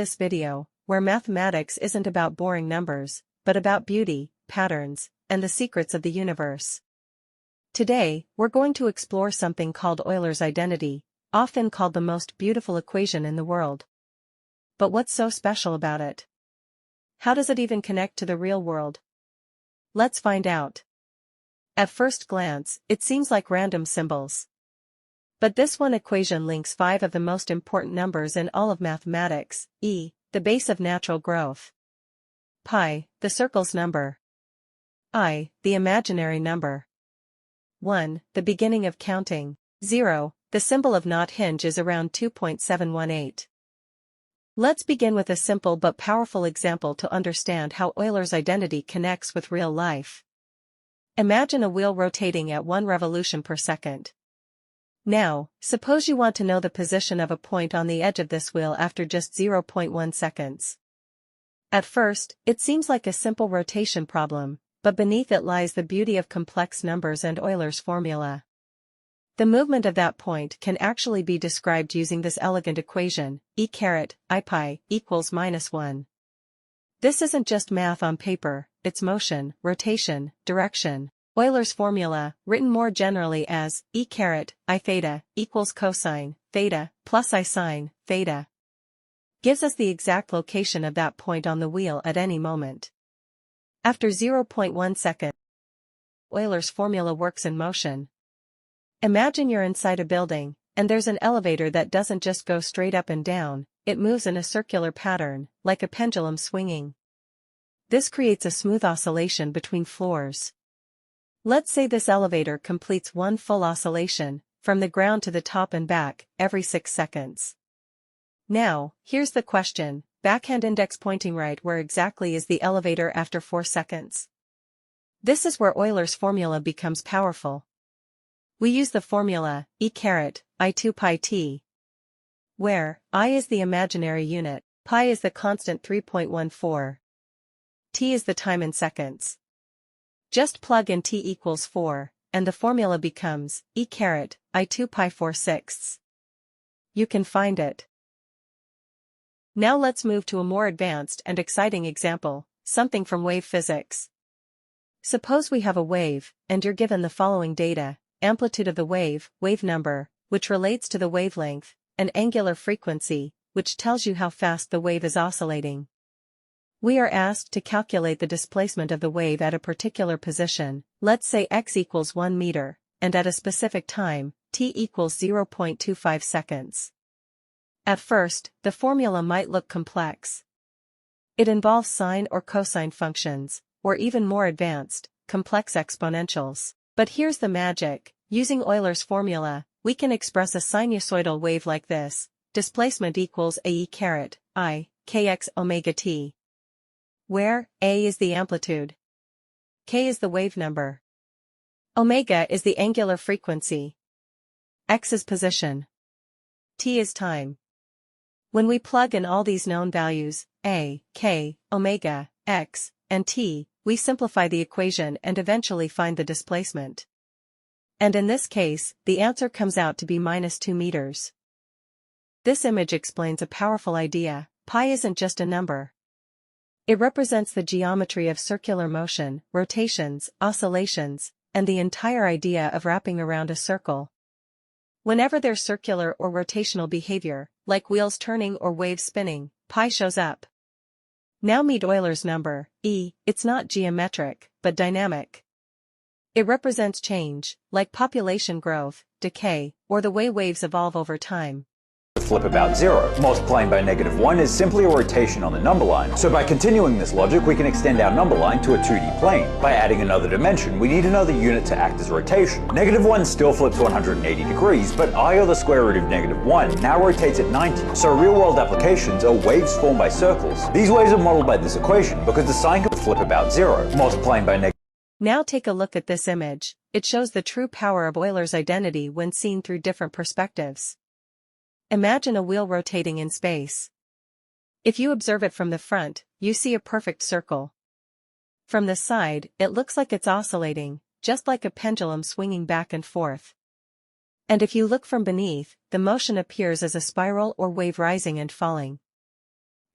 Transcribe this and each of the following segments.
This video, where mathematics isn't about boring numbers, but about beauty, patterns, and the secrets of the universe. Today, we're going to explore something called Euler's identity, often called the most beautiful equation in the world. But what's so special about it? How does it even connect to the real world? Let's find out. At first glance, it seems like random symbols. But this one equation links 5 of the most important numbers in all of mathematics: e, the base of natural growth; pi, the circle's number; I, the imaginary number; 1, the beginning of counting; 0, the symbol of not hinge is around 2.718. Let's begin with a simple but powerful example to understand how Euler's identity connects with real life. Imagine a wheel rotating at 1 revolution per second. Now, suppose you want to know the position of a point on the edge of this wheel after just 0.1 seconds. At first, it seems like a simple rotation problem, but beneath it lies the beauty of complex numbers and Euler's formula. The movement of that point can actually be described using this elegant equation: e caret I pi equals -1. This isn't just math on paper, it's motion, rotation, direction. Euler's formula, written more generally as e caret I theta equals cosine theta plus I sine theta, gives us the exact location of that point on the wheel at any moment. After 0.1 seconds, Euler's formula works in motion. Imagine you're inside a building, and there's an elevator that doesn't just go straight up and down, it moves in a circular pattern, like a pendulum swinging. This creates a smooth oscillation between floors. Let's say this elevator completes one full oscillation, from the ground to the top and back, every 6 seconds. Now, here's the question: backhand index pointing right, where exactly is the elevator after 4 seconds? This is where Euler's formula becomes powerful. We use the formula, e caret I 2 pi t, where I is the imaginary unit, pi is the constant 3.14, t is the time in seconds. Just plug in t equals 4, and the formula becomes e caret I 2 pi 4/6. You can find it. Now let's move to a more advanced and exciting example, something from wave physics. Suppose we have a wave, and you're given the following data: amplitude of the wave, wave number, which relates to the wavelength, and angular frequency, which tells you how fast the wave is oscillating. We are asked to calculate the displacement of the wave at a particular position, let's say x equals 1 meter, and at a specific time, t equals 0.25 seconds. At first, the formula might look complex. It involves sine or cosine functions, or even more advanced, complex exponentials. But here's the magic: using Euler's formula, we can express a sinusoidal wave like this: displacement equals a e caret I kx omega t, where a is the amplitude, k is the wave number, omega is the angular frequency, x is position, t is time. When we plug in all these known values, a, k, omega, x, and t, we simplify the equation and eventually find the displacement. And in this case, the answer comes out to be -2 meters. This image explains a powerful idea: pi isn't just a number. It represents the geometry of circular motion, rotations, oscillations, and the entire idea of wrapping around a circle. Whenever there's circular or rotational behavior, like wheels turning or waves spinning, pi shows up. Now meet Euler's number, e. It's not geometric, but dynamic. It represents change, like population growth, decay, or the way waves evolve over time. Flip about 0. Multiplying by -1 is simply a rotation on the number line. So by continuing this logic, we can extend our number line to a 2D plane. By adding another dimension, we need another unit to act as rotation. -1 still flips 180 degrees, but I, or the square root of -1, now rotates at 90. So real-world applications are waves formed by circles. These waves are modeled by this equation because the sign can flip about 0. Multiplying by Now take a look at this image. It shows the true power of Euler's identity when seen through different perspectives. Imagine a wheel rotating in space. If you observe it from the front, you see a perfect circle. From the side, it looks like it's oscillating, just like a pendulum swinging back and forth. And if you look from beneath, the motion appears as a spiral or wave rising and falling.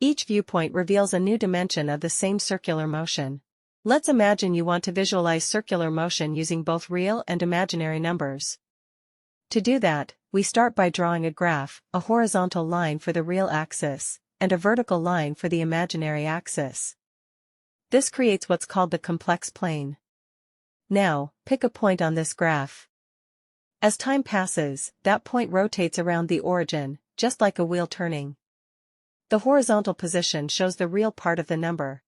Each viewpoint reveals a new dimension of the same circular motion. Let's imagine you want to visualize circular motion using both real and imaginary numbers. To do that, we start by drawing a graph, a horizontal line for the real axis, and a vertical line for the imaginary axis. This creates what's called the complex plane. Now, pick a point on this graph. As time passes, that point rotates around the origin, just like a wheel turning. The horizontal position shows the real part of the number.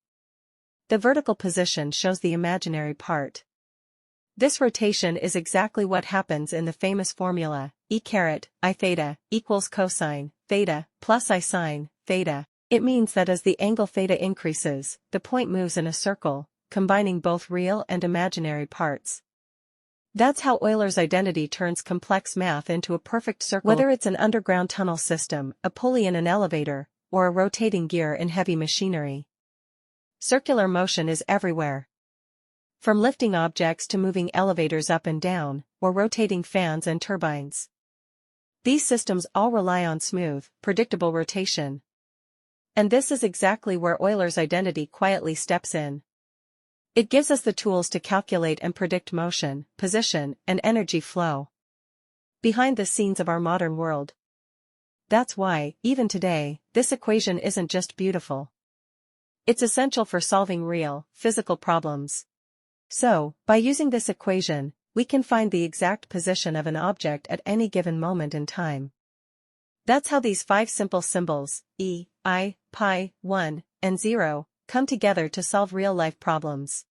The vertical position shows the imaginary part. This rotation is exactly what happens in the famous formula, E caret I theta equals cosine theta plus I sine theta. It means that as the angle theta increases, the point moves in a circle, combining both real and imaginary parts. That's how Euler's identity turns complex math into a perfect circle. Whether it's an underground tunnel system, a pulley in an elevator, or a rotating gear in heavy machinery. Circular motion is everywhere. From lifting objects to moving elevators up and down, or rotating fans and turbines. These systems all rely on smooth, predictable rotation. And this is exactly where Euler's identity quietly steps in. It gives us the tools to calculate and predict motion, position, and energy flow. Behind the scenes of our modern world. That's why, even today, this equation isn't just beautiful. It's essential for solving real, physical problems. So, by using this equation, we can find the exact position of an object at any given moment in time. That's how these 5 simple symbols, E, I, pi, 1, and 0, come together to solve real-life problems.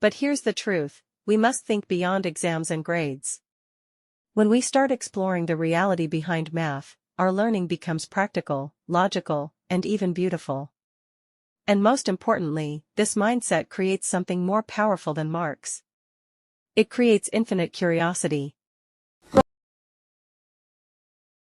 But here's the truth, we must think beyond exams and grades. When we start exploring the reality behind math, our learning becomes practical, logical, and even beautiful. And most importantly, this mindset creates something more powerful than marks. It creates infinite curiosity.